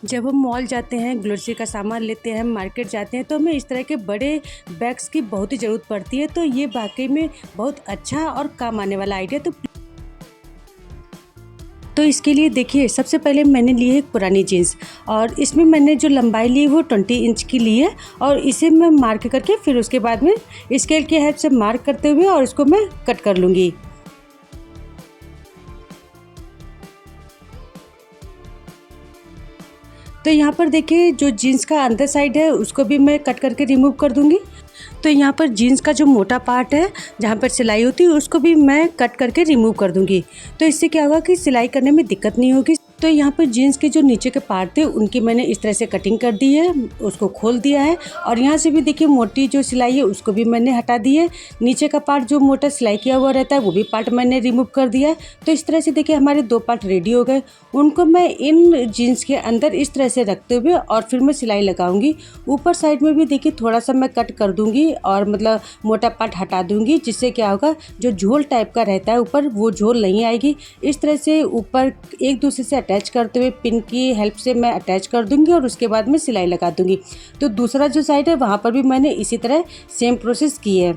जब हम मॉल जाते हैं, ग्रोसरी का सामान लेते हैं, मार्केट जाते हैं तो हमें इस तरह के बड़े बैग्स की बहुत ही ज़रूरत पड़ती है। तो ये वाक़ई में बहुत अच्छा और काम आने वाला आइडिया। तो इसके लिए देखिए, सबसे पहले मैंने ली है एक पुरानी जीन्स और इसमें मैंने जो लंबाई ली है वो 20 इंच की ली है और इसे मैं मार्क करके फिर उसके बाद में स्केल की हेल्प से मार्क करते हुए और इसको मैं कट कर लूँगी। तो यहाँ पर देखिए, जो जीन्स का अंदर साइड है उसको भी मैं कट करके रिमूव कर दूँगी। तो यहाँ पर जीन्स का जो मोटा पार्ट है, जहाँ पर सिलाई होती है, उसको भी मैं कट करके रिमूव कर दूँगी। तो इससे क्या होगा कि सिलाई करने में दिक्कत नहीं होगी। तो यहाँ पर जीन्स के जो नीचे के पार्ट थे उनकी मैंने इस तरह से कटिंग कर दी है, उसको खोल दिया है और यहाँ से भी देखिए मोटी जो सिलाई है उसको भी मैंने हटा दी है। नीचे का पार्ट जो मोटा सिलाई किया हुआ रहता है वो भी पार्ट मैंने रिमूव कर दिया है। तो इस तरह से देखिए हमारे 2 पार्ट रेडी हो गए। उनको मैं इन जीन्स के अंदर इस तरह से रखते हुए और फिर मैं सिलाई लगाऊंगी। ऊपर साइड में भी देखिए थोड़ा सा मैं कट कर दूंगी और मतलब मोटा पार्ट हटा दूंगी, जिससे क्या होगा जो झोल टाइप का रहता है ऊपर, वो झोल नहीं आएगी। इस तरह से ऊपर एक दूसरे से अटैच करते हुए पिन की हेल्प से मैं अटैच कर दूंगी और उसके बाद में सिलाई लगा दूंगी। तो दूसरा जो साइड है वहाँ पर भी मैंने इसी तरह सेम प्रोसेस की है।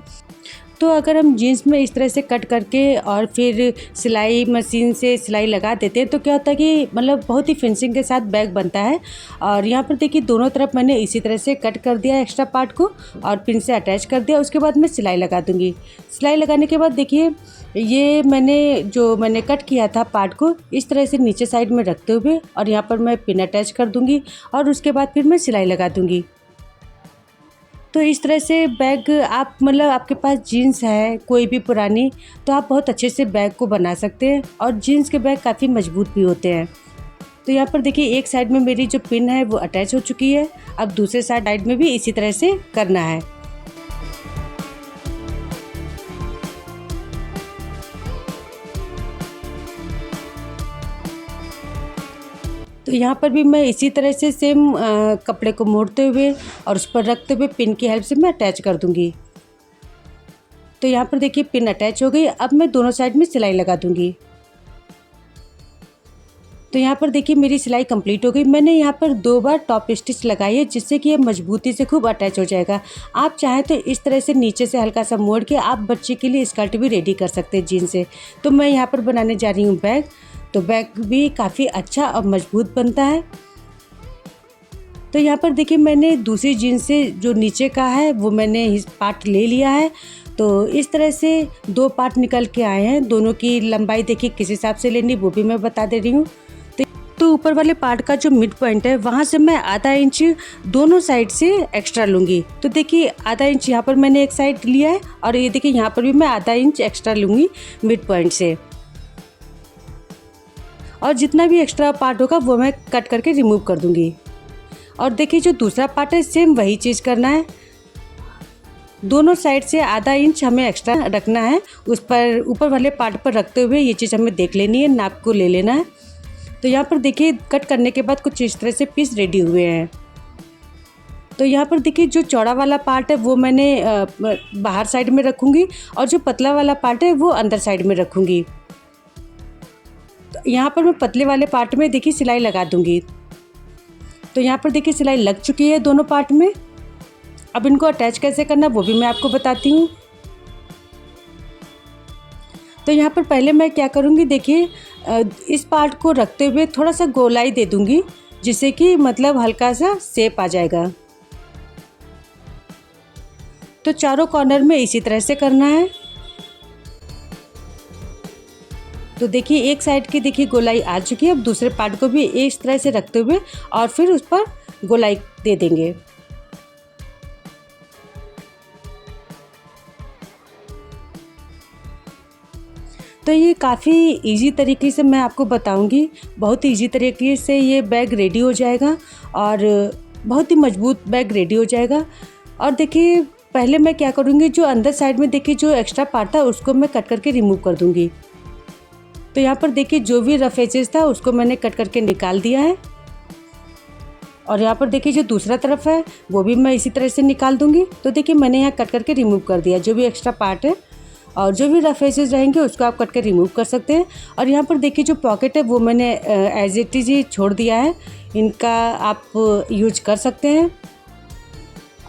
तो अगर हम जीन्स में इस तरह से कट करके और फिर सिलाई मशीन से सिलाई लगा देते हैं तो क्या होता है कि मतलब बहुत ही फिनिशिंग के साथ बैग बनता है। और यहाँ पर देखिए दोनों तरफ मैंने इसी तरह से कट कर दिया एक्स्ट्रा पार्ट को और पिन से अटैच कर दिया। उसके बाद मैं सिलाई लगा दूँगी। सिलाई लगाने के बाद देखिए ये मैंने कट किया था पार्ट को इस तरह से नीचे साइड में रखते हुए और यहाँ पर मैं पिन अटैच कर दूँगी और उसके बाद फिर मैं सिलाई लगा दूँगी। तो इस तरह से बैग आप मतलब आपके पास जीन्स है कोई भी पुरानी, तो आप बहुत अच्छे से बैग को बना सकते हैं और जीन्स के बैग काफ़ी मजबूत भी होते हैं। तो यहाँ पर देखिए एक साइड में मेरी जो पिन है वो अटैच हो चुकी है। अब दूसरे साइड में भी इसी तरह से करना है। तो यहाँ पर भी मैं इसी तरह से सेम कपड़े को मोड़ते हुए और उस पर रखते हुए पिन की हेल्प से मैं अटैच कर दूँगी। तो यहाँ पर देखिए पिन अटैच हो गई। अब मैं दोनों साइड में सिलाई लगा दूँगी। तो यहाँ पर देखिए मेरी सिलाई कंप्लीट हो गई। मैंने यहाँ पर 2 बार टॉप स्टिच लगाई है, जिससे कि ये मजबूती से खूब अटैच हो जाएगा। आप चाहें तो इस तरह से नीचे से हल्का सा मोड़ के आप बच्चे के लिए स्कर्ट भी रेडी कर सकते हैं जीन्स से। तो मैं यहाँ पर बनाने जा रही हूँ बैग। तो बैग भी काफ़ी अच्छा और मजबूत बनता है। तो यहाँ पर देखिए मैंने दूसरी जीन्स से जो नीचे का है वो मैंने पार्ट ले लिया है। तो इस तरह से 2 पार्ट निकल के आए हैं। दोनों की लंबाई देखिए किस हिसाब से लेनी वो भी मैं बता दे रही हूँ। तो ऊपर वाले पार्ट का जो मिड पॉइंट है वहाँ से मैं आधा इंच दोनों साइड से एक्स्ट्रा लूँगी। तो देखिए आधा इंच यहाँ पर मैंने एक साइड लिया है और ये देखिए यहाँ पर भी मैं आधा इंच एक्स्ट्रा लूँगी मिड पॉइंट से। और जितना भी एक्स्ट्रा पार्ट होगा वो मैं कट करके रिमूव कर दूँगी। और देखिए जो दूसरा पार्ट है सेम वही चीज़ करना है। दोनों साइड से आधा इंच हमें एक्स्ट्रा रखना है। उस पर ऊपर वाले पार्ट पर रखते हुए ये चीज़ हमें देख लेनी है, नाप को ले लेना है। तो यहाँ पर देखिए कट करने के बाद कुछ इस तरह से पीस रेडी हुए हैं। तो यहाँ पर देखिए जो चौड़ा वाला पार्ट है वो मैंने बाहर साइड में रखूँगी और जो पतला वाला पार्ट है वो अंदर साइड में रखूँगी। तो यहाँ पर मैं पतले वाले पार्ट में देखिए सिलाई लगा दूँगी। तो यहाँ पर देखिए सिलाई लग चुकी है दोनों पार्ट में। अब इनको अटैच कैसे करना वो भी मैं आपको बताती हूँ। तो यहाँ पर पहले मैं क्या करूँगी, देखिए इस पार्ट को रखते हुए थोड़ा सा गोलाई दे दूँगी, जिससे कि मतलब हल्का सा शेप आ जाएगा। तो चारों कॉर्नर में इसी तरह से करना है। तो देखिए एक साइड की देखिए गोलाई आ चुकी है। अब दूसरे पार्ट को भी इस तरह से रखते हुए और फिर उस पर गोलाई दे देंगे। तो ये काफ़ी इजी तरीके से मैं आपको बताऊंगी। बहुत इजी तरीके से ये बैग रेडी हो जाएगा और बहुत ही मजबूत बैग रेडी हो जाएगा। और देखिए पहले मैं क्या करूँगी, जो अंदर साइड में देखिए जो एक्स्ट्रा पार्ट था उसको मैं कट करके रिमूव कर दूँगी। तो यहाँ पर देखिए जो भी रफ एजेस था उसको मैंने कट करके निकाल दिया है। और यहाँ पर देखिए जो दूसरा तरफ है वो भी मैं इसी तरह से निकाल दूँगी। तो देखिए मैंने यहाँ कट करके रिमूव कर दिया जो भी एक्स्ट्रा पार्ट है। और जो भी रफ एजेस रहेंगे उसको आप कट के रिमूव कर सकते हैं। और यहाँ पर देखिए जो पॉकेट है वो मैंने एज इट इज़ ही छोड़ दिया है, इनका आप यूज कर सकते हैं।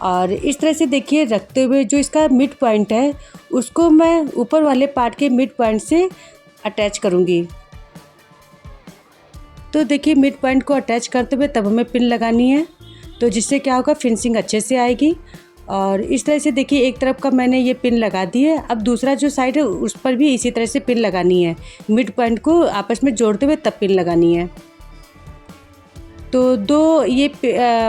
और इस तरह से देखिए रखते हुए जो इसका मिड पॉइंट है उसको मैं ऊपर वाले पार्ट के मिड पॉइंट से अटैच करूँगी। तो देखिए मिड पॉइंट को अटैच करते हुए तब हमें पिन लगानी है, तो जिससे क्या होगा फिनिशिंग अच्छे से आएगी। और इस तरह से देखिए एक तरफ का मैंने ये पिन लगा दी है, अब दूसरा जो साइड है उस पर भी इसी तरह से पिन लगानी है, मिड पॉइंट को आपस में जोड़ते हुए तब पिन लगानी है। तो दो ये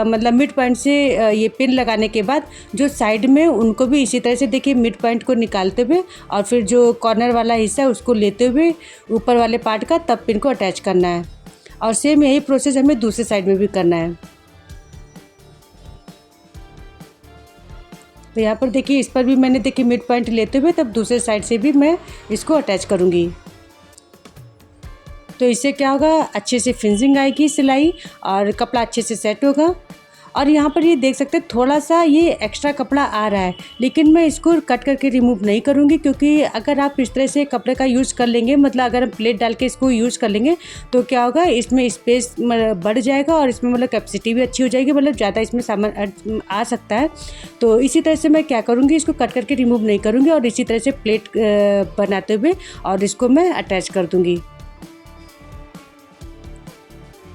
मतलब मिड पॉइंट से ये पिन लगाने के बाद जो साइड में उनको भी इसी तरह से देखिए मिड पॉइंट को निकालते हुए और फिर जो कॉर्नर वाला हिस्सा है उसको लेते हुए ऊपर वाले पार्ट का तब पिन को अटैच करना है। और सेम यही प्रोसेस हमें दूसरे साइड में भी करना है। तो यहाँ पर देखिए इस पर भी मैंने देखिए मिड पॉइंट लेते हुए तब दूसरे साइड से भी मैं इसको अटैच करूँगी। तो इससे क्या होगा अच्छे से फिनिशिंग आएगी सिलाई और कपड़ा अच्छे से सेट होगा। और यहाँ पर ये देख सकते हैं थोड़ा सा ये एक्स्ट्रा कपड़ा आ रहा है, लेकिन मैं इसको कट करके रिमूव नहीं करूँगी, क्योंकि अगर आप इस तरह से कपड़े का यूज़ कर लेंगे, मतलब अगर हम प्लेट डाल के इसको यूज़ कर लेंगे तो क्या होगा इसमें स्पेस बढ़ जाएगा और इसमें मतलब कैपेसिटी भी अच्छी हो जाएगी, मतलब ज़्यादा इसमें सामान आ सकता है। तो इसी तरह से मैं क्या करूँगी इसको कट करके रिमूव नहीं करूँगी और इसी तरह से प्लेट बनाते हुए और इसको मैं अटैच कर दूँगी।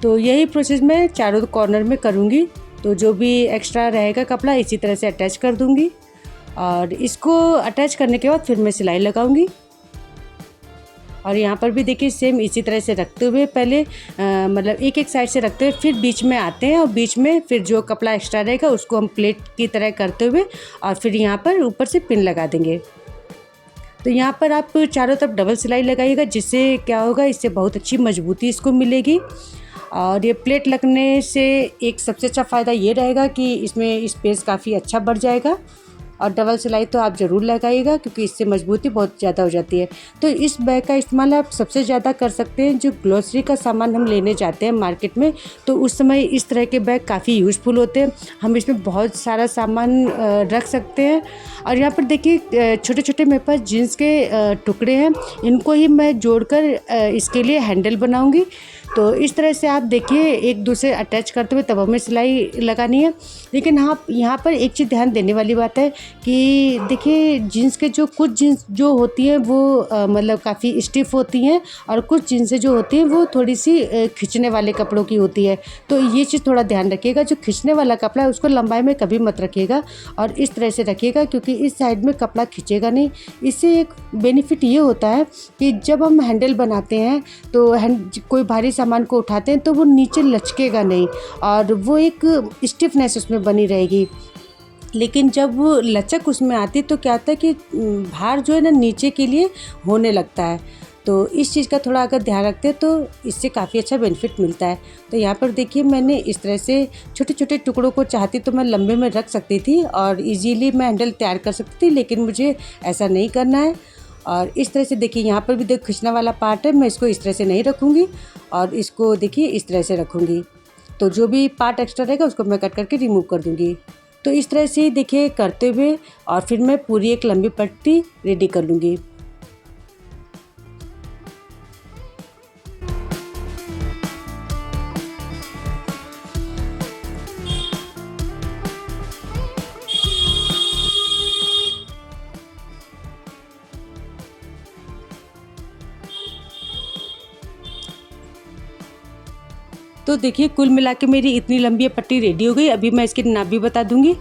तो यही प्रोसेस मैं चारों कॉर्नर में करूँगी। तो जो भी एक्स्ट्रा रहेगा कपड़ा इसी तरह से अटैच कर दूँगी और इसको अटैच करने के बाद फिर मैं सिलाई लगाऊँगी। और यहाँ पर भी देखिए सेम इसी तरह से रखते हुए पहले मतलब एक एक साइड से रखते हुए फिर बीच में आते हैं और बीच में फिर जो कपड़ा एक्स्ट्रा रहेगा उसको हम प्लेट की तरह करते हुए और फिर यहाँ पर ऊपर से पिन लगा देंगे। तो यहाँ पर आप चारों तरफ डबल सिलाई लगाइएगा, जिससे क्या होगा इससे बहुत अच्छी मजबूती इसको मिलेगी। और ये प्लेट लगने से एक सबसे अच्छा फ़ायदा ये रहेगा कि इसमें स्पेस काफ़ी अच्छा बढ़ जाएगा। और डबल सिलाई तो आप ज़रूर लगाइएगा, क्योंकि इससे मजबूती बहुत ज़्यादा हो जाती है। तो इस बैग का इस्तेमाल आप सबसे ज़्यादा कर सकते हैं जो ग्रोसरी का सामान हम लेने जाते हैं मार्केट में, तो उस समय इस तरह के बैग काफ़ी यूज़फुल होते हैं। हम इसमें बहुत सारा सामान रख सकते हैं। और यहाँ पर देखिए छोटे छोटे मेरे पास जीन्स के टुकड़े हैं, इनको ही मैं जोड़कर इसके लिए हैंडल बनाऊँगी। तो इस तरह से आप देखिए एक दूसरे अटैच करते हुए तब हमें सिलाई लगानी है। लेकिन हाँ यहाँ पर एक चीज़ ध्यान देने वाली बात है कि देखिए जीन्स के जो कुछ जीन्स जो होती हैं वो मतलब काफ़ी स्टिफ होती हैं और कुछ जीन्सें जो होती हैं वो थोड़ी सी खींचने वाले कपड़ों की होती है। तो ये चीज़ थोड़ा ध्यान रखिएगा, जो खींचने वाला कपड़ा है उसको लंबाई में कभी मत रखिएगा और इस तरह से रखिएगा, क्योंकि इस साइड में कपड़ा खींचेगा नहीं। इससे एक बेनिफिट ये होता है कि जब हम हैंडल बनाते हैं तो कोई भारी सामान को उठाते हैं तो वो नीचे लचकेगा नहीं और वो एक स्टिफनेस उसमें बनी रहेगी। लेकिन जब वो लचक उसमें आती तो क्या होता है कि भार जो है ना नीचे के लिए होने लगता है। तो इस चीज़ का थोड़ा अगर ध्यान रखते हैं तो इससे काफ़ी अच्छा बेनिफिट मिलता है। तो यहाँ पर देखिए मैंने इस तरह से छोटे छोटे टुकड़ों को चाहती तो मैं लंबे में रख सकती थी और इजीली मैं हैंडल तैयार कर सकती थी, लेकिन मुझे ऐसा नहीं करना है। और इस तरह से देखिए यहाँ पर भी देखो खींचने वाला पार्ट है, मैं इसको इस तरह से नहीं रखूँगी और इसको देखिए इस तरह से रखूँगी। तो जो भी पार्ट एक्स्ट्रा रहेगा उसको मैं कट करके रिमूव कर दूँगी। तो इस तरह से देखिए करते हुए और फिर मैं पूरी एक लंबी पट्टी रेडी कर लूँगी। तो देखिए कुल मिला के मेरी इतनी लंबी पट्टी रेडी हो गई। अभी मैं इसकी नाप भी बता दूंगी।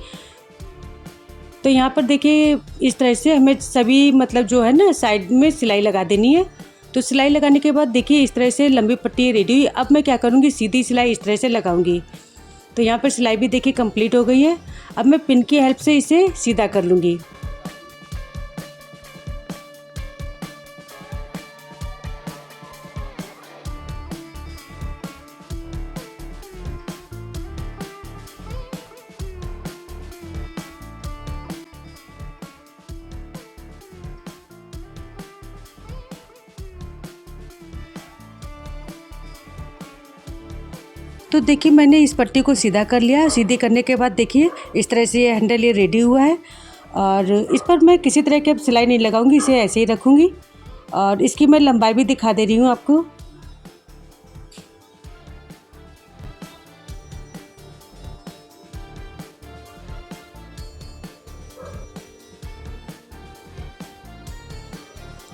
तो यहाँ पर देखिए इस तरह से हमें सभी मतलब जो है ना साइड में सिलाई लगा देनी है। तो सिलाई लगाने के बाद देखिए इस तरह से लंबी पट्टी रेडी हुई। अब मैं क्या करूँगी सीधी सिलाई इस तरह से लगाऊंगी। तो यहाँ पर सिलाई भी देखिए कंप्लीट हो गई है। अब मैं पिन की हेल्प से इसे सीधा कर लूँगी। तो देखिए मैंने इस पट्टी को सीधा कर लिया। सीधे करने के बाद देखिए इस तरह से ये हैंडल ये रेडी हुआ है। और इस पर मैं किसी तरह की अब सिलाई नहीं लगाऊंगी, इसे ऐसे ही रखूंगी। और इसकी मैं लंबाई भी दिखा दे रही हूँ आपको।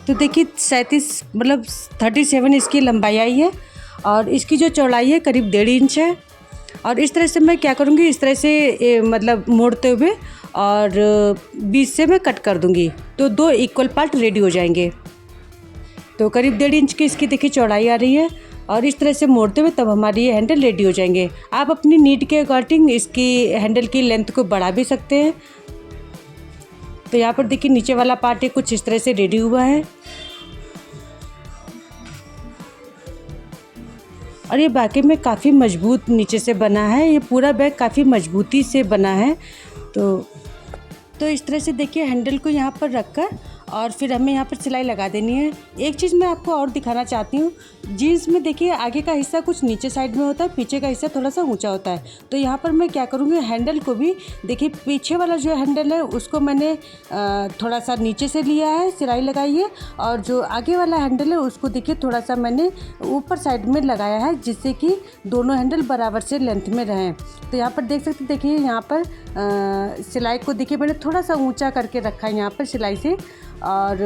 तो देखिए 37 मतलब 37 इसकी लंबाई आई है और इसकी जो चौड़ाई है करीब 1.5 इंच है। और इस तरह से मैं क्या करूँगी, इस तरह से मतलब मोड़ते हुए और बीच से मैं कट कर दूँगी, तो 2 इक्वल पार्ट रेडी हो जाएंगे। तो करीब 1.5 इंच की इसकी देखिए चौड़ाई आ रही है और इस तरह से मोड़ते हुए तब हमारी ये हैंडल रेडी हो जाएंगे। आप अपनी नीड के अकॉर्डिंग इसकी हैंडल की लेंथ को बढ़ा भी सकते हैं। तो यहाँ पर देखिए नीचे वाला पार्ट कुछ इस तरह से रेडी हुआ है और ये वाकई में काफ़ी मजबूत नीचे से बना है। ये पूरा बैग काफ़ी मजबूती से बना है। तो इस तरह से देखिए हैंडल को यहाँ पर रखकर और फिर हमें यहाँ पर सिलाई लगा देनी है। एक चीज़ मैं आपको और दिखाना चाहती हूँ, जीन्स में देखिए आगे का हिस्सा कुछ नीचे साइड में होता है, पीछे का हिस्सा थोड़ा सा ऊंचा होता है। तो यहाँ पर मैं क्या करूँगी, हैंडल को भी देखिए पीछे वाला जो हैंडल है उसको मैंने थोड़ा सा नीचे से लिया है, सिलाई लगाई है, और जो आगे वाला हैंडल है उसको देखिए थोड़ा सा मैंने ऊपर साइड में लगाया है, जिससे कि दोनों हैंडल बराबर से लेंथ में रहें। तो यहाँ पर देख सकते, देखिए यहाँ पर सिलाई को देखिए मैंने थोड़ा सा ऊँचा करके रखा है यहाँ पर सिलाई से, और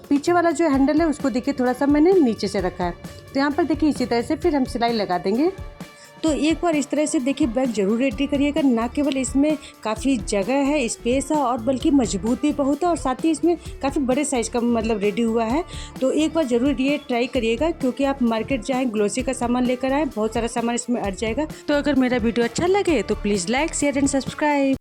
पीछे वाला जो हैंडल है उसको देखिए थोड़ा सा मैंने नीचे से रखा है। तो यहाँ पर देखिए इसी तरह से फिर हम सिलाई लगा देंगे। तो एक बार इस तरह से देखिए बैग ज़रूर रेडी करिएगा। ना केवल इसमें काफ़ी जगह है, स्पेस है, और बल्कि मजबूत भी बहुत है, और साथ ही इसमें काफ़ी बड़े साइज़ का मतलब रेडी हुआ है। तो एक बार ज़रूर ये ट्राई करिएगा, क्योंकि आप मार्केट जाएँ ग्लोसी का सामान लेकर आएँ, बहुत सारा सामान इसमें अट जाएगा। तो अगर मेरा वीडियो अच्छा लगे तो please like, share and subscribe.